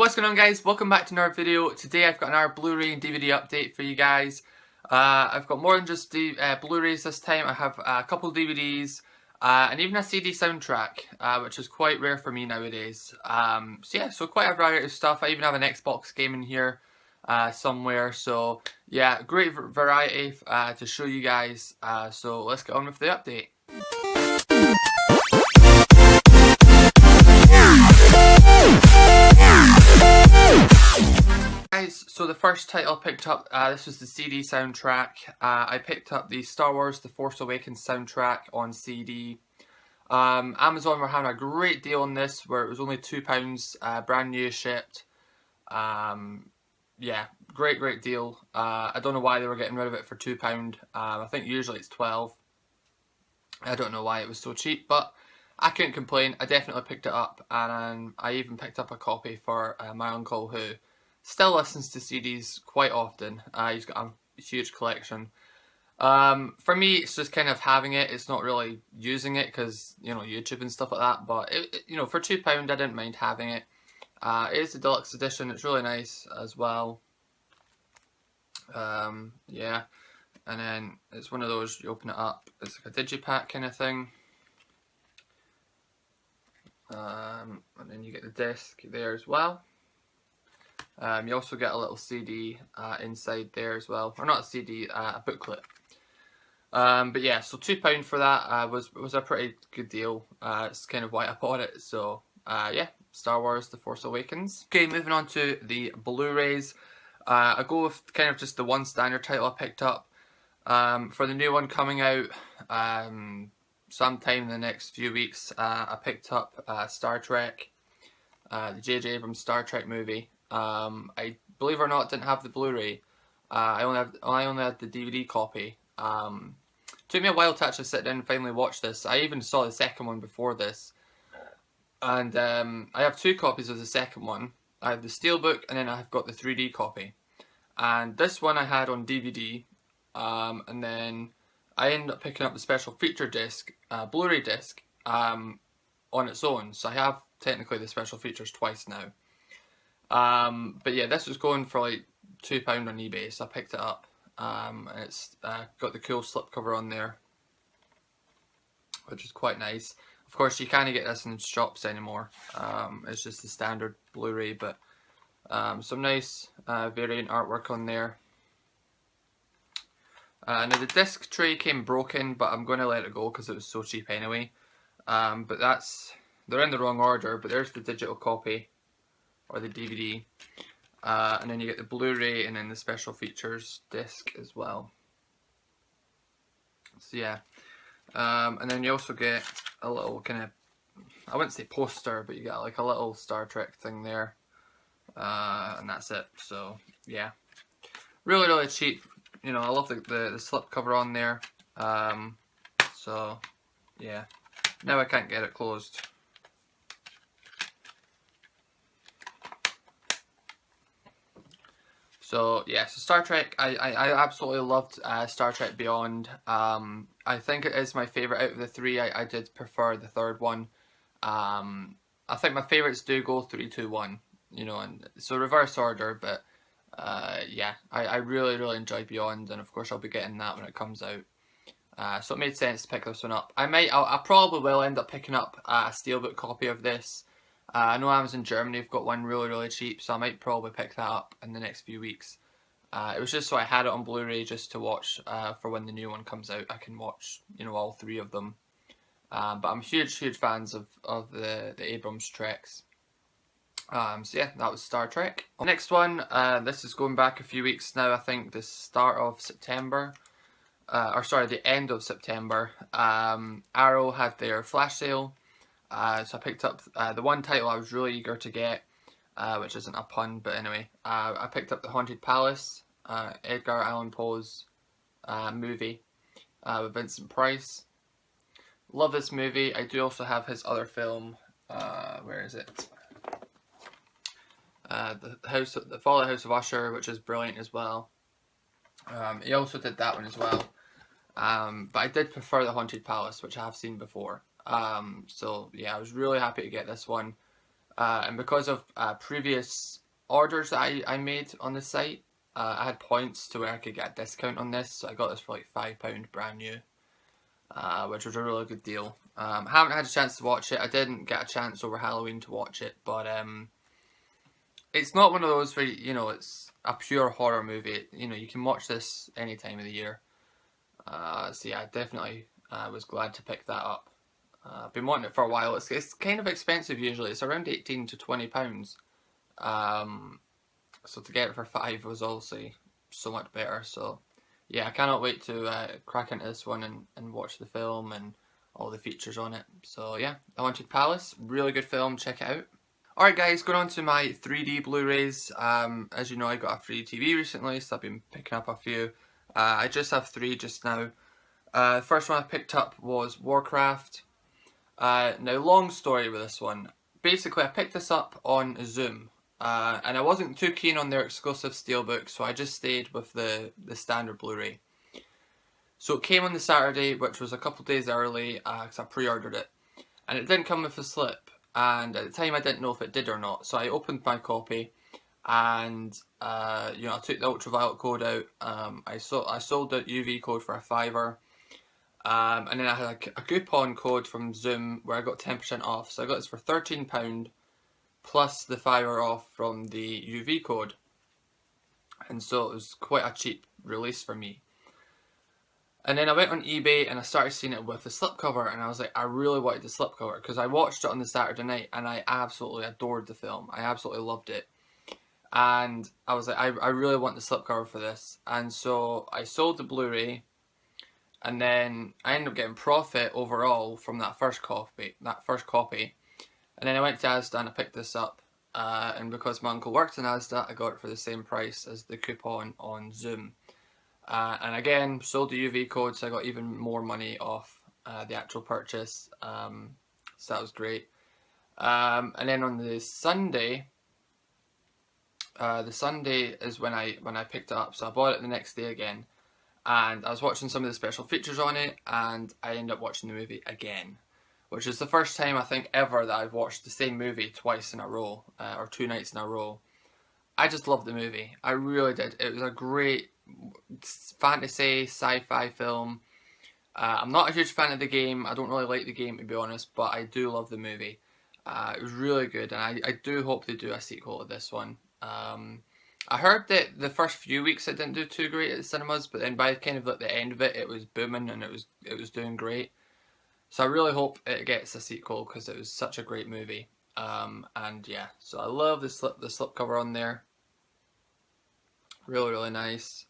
What's going on, guys? Welcome back to another video. Today I've got another Blu-ray and DVD update for you guys. I've got more than just the Blu-rays this time. I have a couple of DVDs and even a CD soundtrack, which is quite rare for me nowadays. So quite a variety of stuff. I even have an Xbox game in here somewhere. So yeah, great variety to show you guys. So let's get on with the update. So the first title I picked up, this was the CD soundtrack. I picked up the Star Wars The Force Awakens soundtrack on CD. Amazon were having a great deal on this, where it was only £2, brand new shipped. Yeah, great deal. I don't know why they were getting rid of it for £2. I think usually it's 12. I don't know why it was so cheap, but I couldn't complain. I definitely picked it up, and I even picked up a copy for my uncle, who still listens to CDs quite often. He's got a huge collection. For me, it's just kind of having it. It's not really using it because, you know, YouTube and stuff like that. But, for £2, I didn't mind having it. It is a deluxe edition. It's really nice as well. Yeah. And then it's one of those, you open it up. It's like a digipack kind of thing. And then you get the disc there as well. You also get a little CD inside there as well, or not a CD, a booklet. But yeah, so £2 for that was a pretty good deal. It's kind of why I bought it. So yeah, Star Wars: The Force Awakens. Okay, moving on to the Blu-rays. I go with kind of just the one standard title I picked up. For the new one coming out sometime in the next few weeks, I picked up Star Trek, the J.J. Abrams Star Trek movie. I, believe it or not, didn't have the Blu-ray. I only had the DVD copy. Took me a while to actually sit down and finally watch this. I even saw the second one before this. And I have two copies of the second one. I have the Steelbook, and then I've got the 3D copy. And this one I had on DVD. And then I ended up picking up the special feature disc, Blu-ray disc, on its own. So I have technically the special features twice now. But yeah, this was going for like £2 on eBay, so I picked it up. And it's got the cool slipcover on there, which is quite nice. Of course, you can't get this in shops anymore. It's just the standard Blu-ray, but some nice variant artwork on there. Now the disc tray came broken, but I'm going to let it go because it was so cheap anyway. But they're in the wrong order, but there's the digital copy, or the DVD, and then you get the Blu-ray and then the special features disc as well. So yeah, and then you also get a little kind of, I wouldn't say poster, but you get like a little Star Trek thing there, and that's it. So yeah, really cheap. You know, I love the slip cover on there. So yeah, now I can't get it closed. So yeah, so Star Trek, I absolutely loved Star Trek Beyond. I think it is my favourite out of the three. I did prefer the third one. I think my favourites do go 3, 2, 1, you know, and so reverse order, but yeah, I really enjoy Beyond, and of course I'll be getting that when it comes out. So it made sense to pick this one up. I probably will end up picking up a Steelbook copy of this. I know Amazon Germany have got one really cheap, so I might probably pick that up in the next few weeks. It was just so I had it on Blu-ray just to watch for when the new one comes out. I can watch, you know, all three of them. But I'm huge fans of the Abrams Treks. So yeah, that was Star Trek. Next one, this is going back a few weeks now. I think the start of September, or sorry, the end of September. Arrow had their flash sale. So I picked up the one title I was really eager to get, which isn't a pun, but anyway, I picked up The Haunted Palace, Edgar Allan Poe's movie with Vincent Price. Love this movie. I do also have his other film. Where is it? The Fall of the House of Usher, which is brilliant as well. He also did that one as well. But I did prefer The Haunted Palace, which I have seen before. So yeah, I was really happy to get this one. and because of previous orders that I made on the site, I had points to where I could get a discount on this, so I got this for like £5 brand new, which was a really good deal. Haven't had a chance to watch it. I didn't get a chance over Halloween to watch it, but it's not one of those where, you know, it's a pure horror movie. You know, you can watch this any time of the year. So yeah, I definitely was glad to pick that up. I've been wanting it for a while. It's kind of expensive usually. It's around £18 to £20. So to get it for £5 was obviously so much better. So yeah, I cannot wait to crack into this one and watch the film and all the features on it. So yeah, The Haunted Palace, really good film, check it out. Alright guys, going on to my 3D Blu-rays. As you know, I got a free TV recently, so I've been picking up a few. I just have 3 just now. The first one I picked up was Warcraft. Now, long story with this one. Basically, I picked this up on Zoom, and I wasn't too keen on their exclusive steelbook, so I just stayed with the standard Blu-ray. So it came on the Saturday, which was a couple days early, because I pre-ordered it, and it didn't come with a slip. And at the time I didn't know if it did or not, so I opened my copy, and you know, I took the ultraviolet code out. I sold the UV code for a £5, and then I had a coupon code from Zoom where I got 10% off. So I got this for £13 plus the £5 off from the UV code, and so it was quite a cheap release for me. And then I went on eBay and I started seeing it with the slipcover, and I was like, I really wanted the slipcover because I watched it on the Saturday night and I absolutely adored the film. I absolutely loved it. And I was like, I really want the slipcover for this. And so I sold the Blu-ray, and then I ended up getting profit overall from that first copy. And then I went to Asda and I picked this up. And because my uncle worked in Asda, I got it for the same price as the coupon on Zoom. And again, sold the UV code, so I got even more money off the actual purchase. So that was great. And then on the Sunday is when I picked it up. So I bought it the next day again, and I was watching some of the special features on it, and I ended up watching the movie again, which is the first time I think ever that I've watched the same movie twice in a row, or 2 nights in a row. I just loved the movie. I really did. It was a great fantasy sci-fi film. I'm not a huge fan of the game. I don't really like the game, to be honest, but I do love the movie. It was really good, and I do hope they do a sequel to this one. I heard that the first few weeks it didn't do too great at the cinemas, but then by kind of like the end of it, it was booming and it was doing great. So I really hope it gets a sequel because it was such a great movie. And yeah, so I love the slipcover on there. Really, really nice.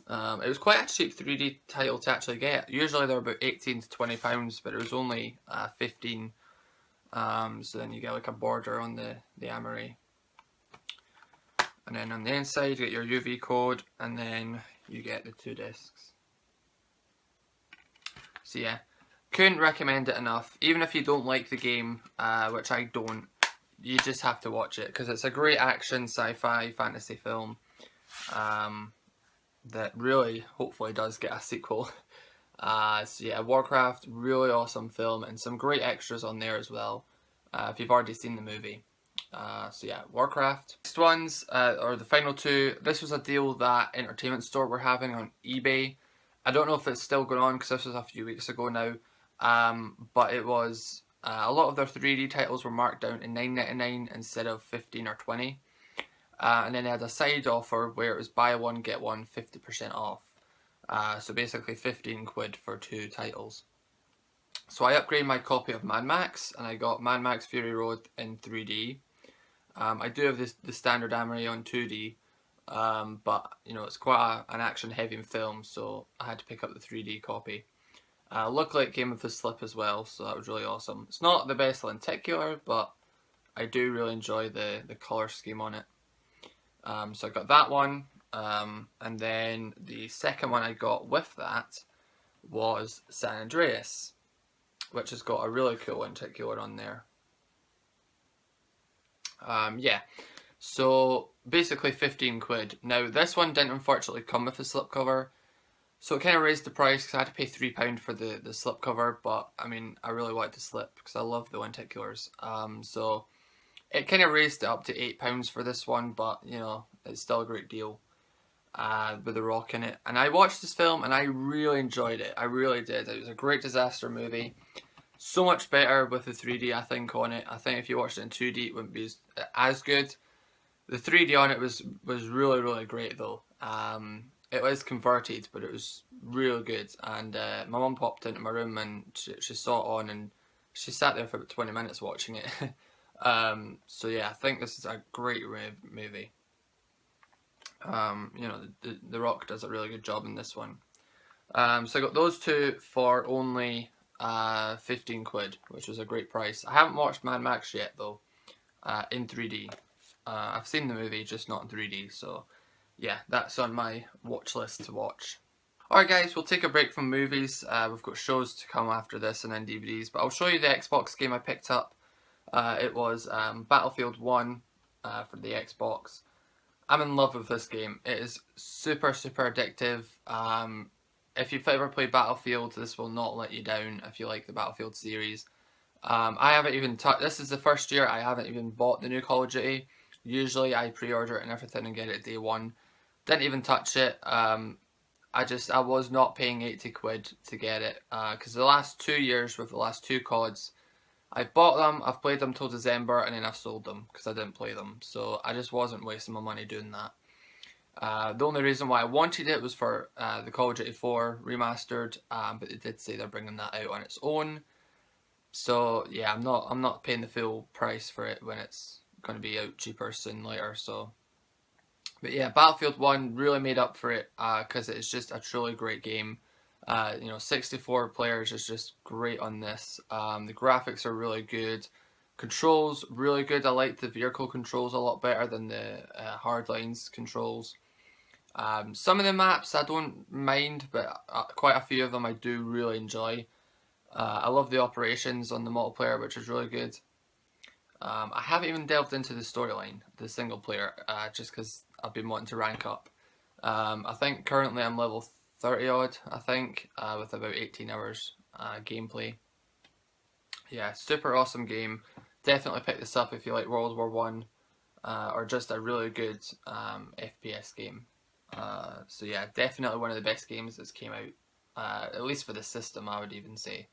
It was quite a cheap 3D title to actually get. Usually they're about £18 to £20, but it was only 15. So then you get like a border on the Amory. And then on the inside you get your UV code, and then you get the 2 discs. So yeah, couldn't recommend it enough. Even if you don't like the game, which I don't, you just have to watch it because it's a great action sci-fi fantasy film that really hopefully does get a sequel. So yeah, Warcraft, really awesome film, and some great extras on there as well, if you've already seen the movie. So yeah, Warcraft. Next ones, or the final 2, this was a deal that Entertainment Store were having on eBay. I don't know if it's still going on because this was a few weeks ago now, but it was, a lot of their 3D titles were marked down to $9.99 instead of $15 or $20. And then they had a side offer where it was buy one, get one 50% off. So basically 15 quid for 2 titles. So I upgraded my copy of Mad Max, and I got Mad Max Fury Road in 3D. I do have the standard Amory on 2D, but you know, it's quite an action heavy film, so I had to pick up the 3D copy. Luckily it came with a slip as well, so that was really awesome. It's not the best lenticular, but I do really enjoy the colour scheme on it. So I got that one, and then the second one I got with that was San Andreas, which has got a really cool lenticular on there. Yeah, so basically 15 quid. Now this one didn't unfortunately come with a slipcover, so it kind of raised the price because I had to pay £3 for the slipcover, but I mean, I really wanted the slip because I love the lenticulars. So It kind of raised it up to £8 for this one, but you know, it's still a great deal with The Rock in it. And I watched this film and I really enjoyed it. I really did. It was a great disaster movie. So much better with the 3D, I think, on it. I think if you watched it in 2D, it wouldn't be as good. The 3D on it was really, really great though. It was converted, but it was really good. And my mum popped into my room and she saw it on, and she sat there for about 20 minutes watching it. So yeah, I think this is a great movie. You know, the Rock does a really good job in this one. So I got those two for only 15 quid, which was a great price. I haven't watched Mad Max yet though, in 3D. I've seen the movie, just not in 3D, so yeah, that's on my watch list to watch. Alright guys, we'll take a break from movies. We've got shows to come after this and then DVDs, but I'll show you the Xbox game I picked up. It was Battlefield 1 for the Xbox. I'm in love with this game. It is super, super addictive. If you've ever played Battlefield, this will not let you down if you like the Battlefield series. I haven't even touched... This is the first year I haven't even bought the new Call of Duty. Usually I pre-order it and everything and get it day one. Didn't even touch it. I was not paying 80 quid to get it. Because the last 2 years with the last two CODs, I've bought them, I've played them till December, and then I've sold them because I didn't play them. So I just wasn't wasting my money doing that. The only reason why I wanted it was for the Call of Duty 4 remastered, but they did say they're bringing that out on its own. So yeah, I'm not paying the full price for it when it's going to be out cheaper soon later. So, but yeah, Battlefield 1 really made up for it because it's just a truly great game. You know, 64 players is just great on this. The graphics are really good. Controls, really good. I like the vehicle controls a lot better than the Hardlines controls. Some of the maps I don't mind, but quite a few of them I do really enjoy. I love the operations on the multiplayer, which is really good. I haven't even delved into the storyline, the single player, just because I've been wanting to rank up. I think currently I'm level 30 odd, I think, with about 18 hours gameplay. Yeah, super awesome game. Definitely pick this up if you like World War 1 or just a really good FPS game. So yeah, definitely one of the best games that's came out, at least for the system, I would even say.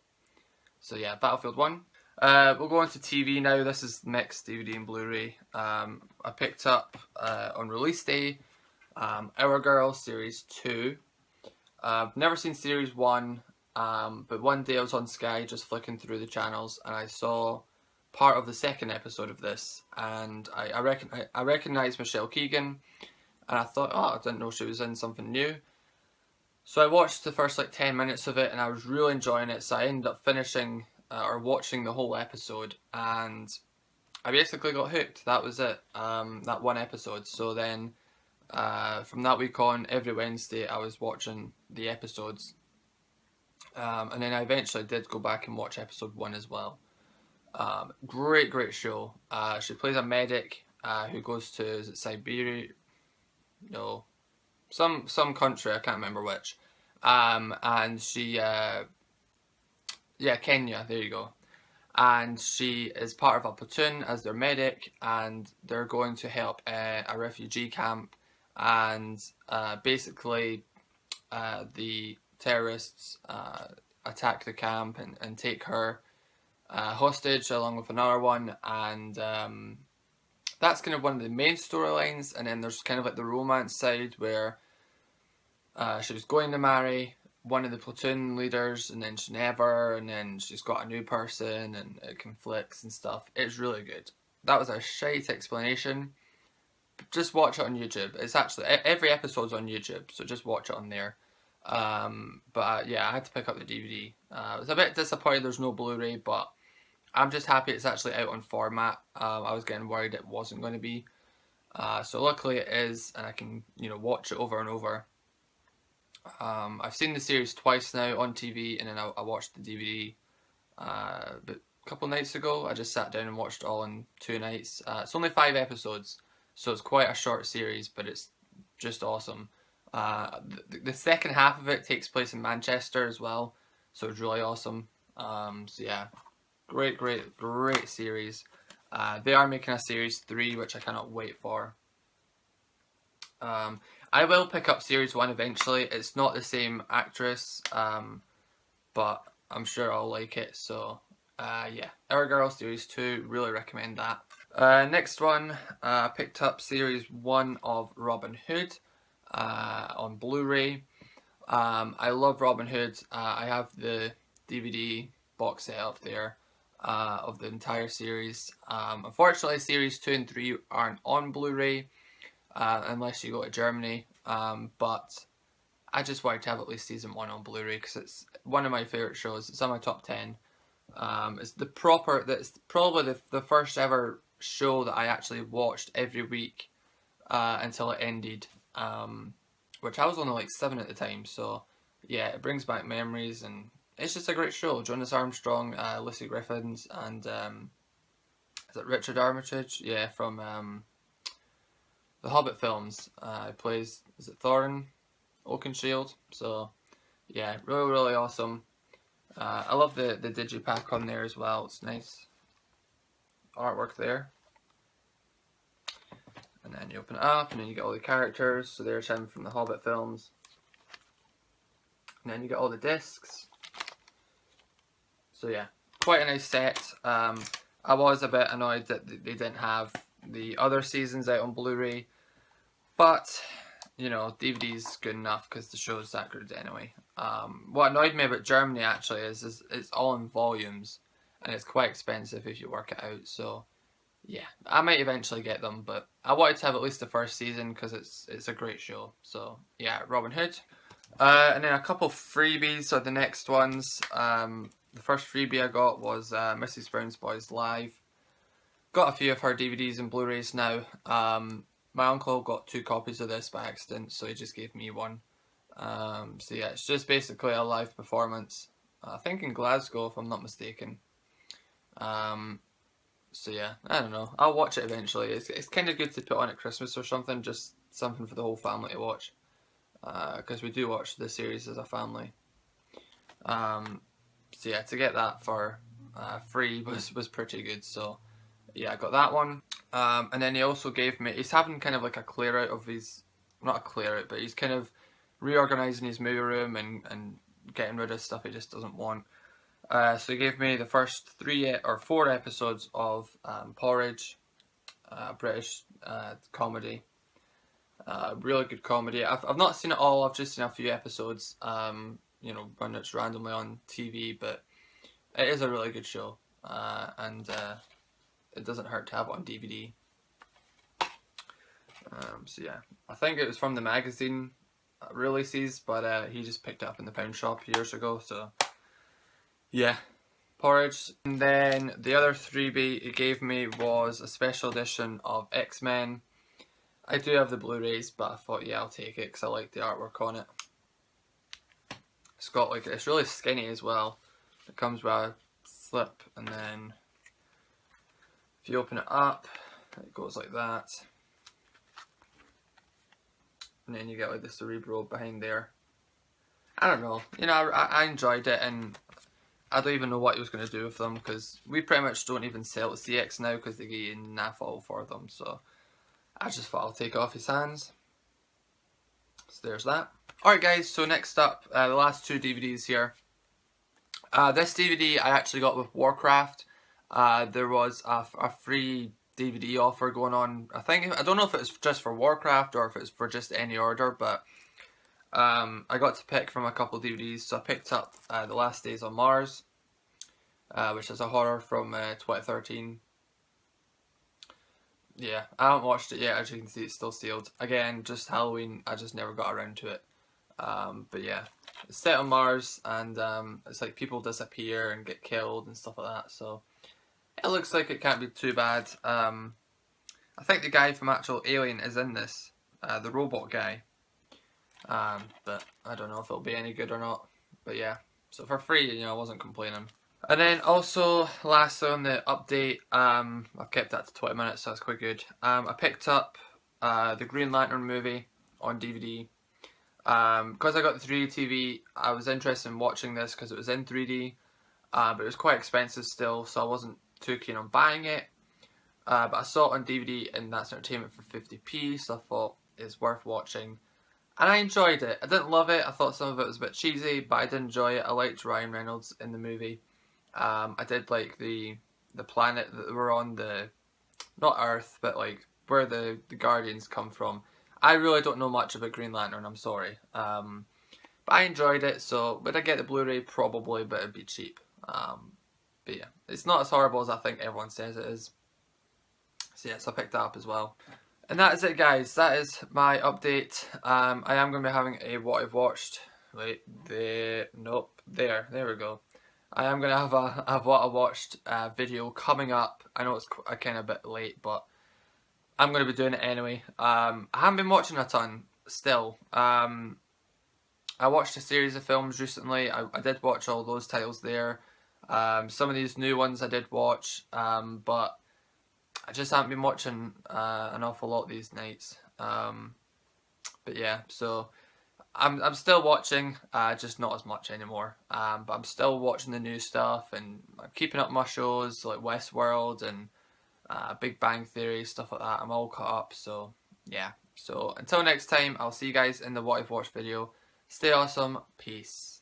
So yeah, Battlefield 1. We'll go on to TV now. This is mixed DVD and Blu-ray. I picked up on release day Our Girl Series 2. I've never seen Series 1, but one day I was on Sky just flicking through the channels and I saw part of the second episode of this, and I recognised Michelle Keegan, and I thought, oh, I didn't know she was in something new. So I watched the first like 10 minutes of it and I was really enjoying it, so I ended up finishing or watching the whole episode, and I basically got hooked. That was it, that one episode. So then from that week on, every Wednesday I was watching the episodes, and then I eventually did go back and watch episode 1 as well. Great show. She plays a medic who goes to, is it Siberia? No, some country, I can't remember which. And she, yeah, Kenya, there you go. And she is part of a platoon as their medic, and they're going to help a refugee camp, and basically the terrorists attack the camp and take her hostage along with another one, and that's kind of one of the main storylines. And then there's kind of like the romance side where she was going to marry one of the platoon leaders, and then she never, and then she's got a new person, and it conflicts and stuff. It's really good. That was a shite explanation. Just watch it on YouTube. It's actually, every episode's on YouTube, so just watch it on there. But yeah, I had to pick up the DVD. I was a bit disappointed there's no Blu-ray, but I'm just happy it's actually out on format. I was getting worried it wasn't going to be. So luckily it is, and I can, you know, watch it over and over. I've seen the series twice now on TV, and then I watched the DVD but a couple nights ago. I just sat down and watched it all in 2 nights. It's only 5 episodes, so it's quite a short series, but it's just awesome. The second half of it takes place in Manchester as well, so it's really awesome. So yeah, great series. They are making a series 3, which I cannot wait for. I will pick up series 1 eventually. It's not the same actress, but I'm sure I'll like it. So yeah, Our Girl series 2, really recommend that. Next one, I picked up series 1 of Robin Hood on Blu-ray. I love Robin Hood. I have the DVD box set up there of the entire series. Unfortunately, series 2 and 3 aren't on Blu-ray unless you go to Germany. But I just wanted to have at least season 1 on Blu-ray because it's one of my favourite shows. It's on my top 10. It's probably the first ever show that I actually watched every week until it ended. Which I was only like 7 at the time, so yeah, it brings back memories, and it's just a great show. Jonas Armstrong, Lucy Griffiths, and is it Richard Armitage? Yeah, from the Hobbit films. He plays, is it Thorin Oakenshield? So yeah, really, really awesome. I love the digipack on there as well. It's nice artwork there. And then you open it up, and then you get all the characters. So there's him from the Hobbit films. And then you get all the discs. So yeah, quite a nice set. I was a bit annoyed that they didn't have the other seasons out on Blu-ray. But, you know, DVD's good enough because the show's that good anyway. What annoyed me about Germany actually is it's all in volumes. And it's quite expensive if you work it out, so... yeah, I might eventually get them, but I wanted to have at least the first season because it's a great show. So yeah, Robin Hood. And then a couple freebies are the next ones. The first freebie I got was Mrs. Brown's Boys Live. Got a few of her DVDs and Blu-rays now. My uncle got 2 copies of this by accident, so he just gave me one. So yeah, it's just basically a live performance. I think in Glasgow, if I'm not mistaken. So yeah, I don't know. I'll watch it eventually. It's kind of good to put on at Christmas or something, just something for the whole family to watch. Because we do watch the series as a family. So yeah, to get that for free was pretty good. So yeah, I got that one. And then he also gave me, he's having kind of like a clear out of his, not a clear out, but he's kind of reorganising his movie room and getting rid of stuff he just doesn't want. So he gave me the first 3 or 4 episodes of Porridge, British comedy. Really good comedy. I've not seen it all. I've just seen a few episodes. You know, when it's randomly on TV, but it is a really good show, and it doesn't hurt to have it on DVD. So yeah, I think it was from the magazine releases, but he just picked it up in the pound shop years ago. So. Yeah, Porridge. And then the other freebie he gave me was a special edition of X-Men. I do have the Blu-rays, but I thought, yeah, I'll take it because I like the artwork on it. It's got like, it's really skinny as well. It comes with a slip, and then if you open it up, it goes like that. And then you get like the Cerebro behind there. I don't know, you know, I enjoyed it, and I don't even know what he was going to do with them because we pretty much don't even sell the CX now because they get you naff all for them. So I just thought I'll take it off his hands. So there's that. Alright guys, so next up, the last 2 DVDs here. This DVD I actually got with Warcraft. There was a free DVD offer going on. I don't know if it was just for Warcraft or if it's for just any order, but I got to pick from a couple of DVDs. So I picked up The Last Days on Mars, which is a horror from 2013. Yeah, I haven't watched it yet. As you can see, it's still sealed. Again, just Halloween. I just never got around to it. But yeah, it's set on Mars, and it's like people disappear and get killed and stuff like that. So it looks like it can't be too bad. I think the guy from actual Alien is in this, the robot guy. But I don't know if it'll be any good or not. But yeah, so for free, you know, I wasn't complaining. And then also, last on the update, I've kept that to 20 minutes, so that's quite good. I picked up the Green Lantern movie on DVD. Because I got the 3D TV, I was interested in watching this because it was in 3D, but it was quite expensive still, so I wasn't too keen on buying it. but I saw it on DVD and That's Entertainment for 50p, so I thought it's worth watching. And I enjoyed it. I didn't love it. I thought some of it was a bit cheesy, but I did enjoy it. I liked Ryan Reynolds in the movie. I did like the planet that we're on, not Earth, but like where the Guardians come from. I really don't know much about Green Lantern, I'm sorry. But I enjoyed it, so would I get the Blu-ray? Probably, but it'd be cheap. But yeah, it's not as horrible as I think everyone says it is. So yes, I picked that up as well. And that is it, guys. That is my update. I am going to be having a what I've watched. Wait, nope, there we go. I am going to have a what I watched video coming up. I know it's kind of a bit late, but I'm going to be doing it anyway. I haven't been watching a ton still. I watched a series of films recently. I did watch all those titles there. Some of these new ones I did watch, but I just haven't been watching an awful lot these nights. But yeah, so I'm still watching, just not as much anymore. But I'm still watching the new stuff, and I'm keeping up my shows like Westworld and Big Bang Theory, stuff like that. I'm all caught up, so yeah. So until next time, I'll see you guys in the What I've Watched video. Stay awesome. Peace.